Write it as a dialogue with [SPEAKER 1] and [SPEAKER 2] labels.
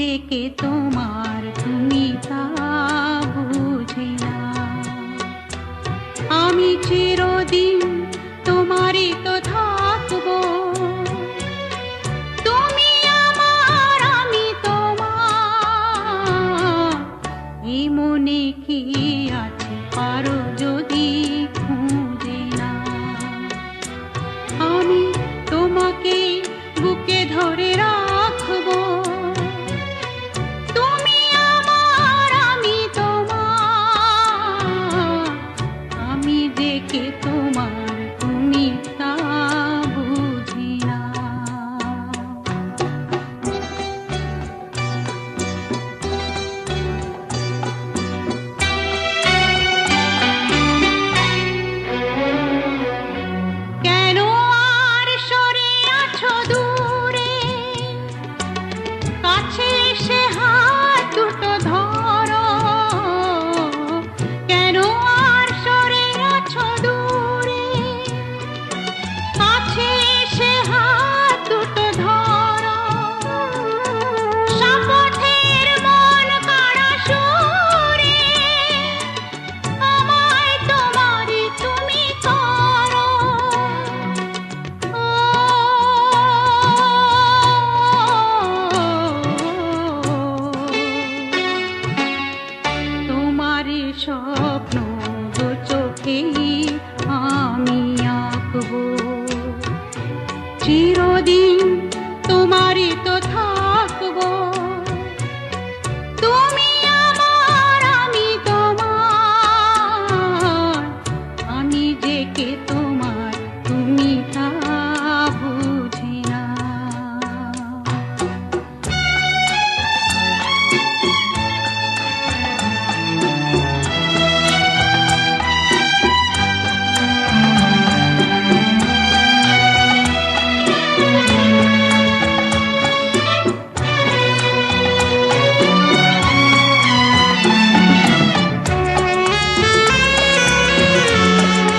[SPEAKER 1] যে কে তোমার তুমি তা বুঝি না। আমি চিরদিন তোমারই তো থাকবো, তুমি আমার আমি তোমার। এই মনে কি আছে পারো যদি খুঁজে না। আমি তোমাকে বুকে ধরে রাখবো, তুমি আমার আমি তোমার। আমি যে কে তোমার তুমি তা বুঝি না। কেন আর সরে আছো দূরে, কাছে এসে হাত দুটো ধরো। কেন আর সরে আছো দূরে, কাছে এসে হাত দুটো ধরো। শপথের মন কাড়া সুরে আমায় তোমারই তুমি করো। তোমারই স্বপ্ন দু চোখেই আমি আঁকবো, চিরদিন তোমারই তো থাকবো।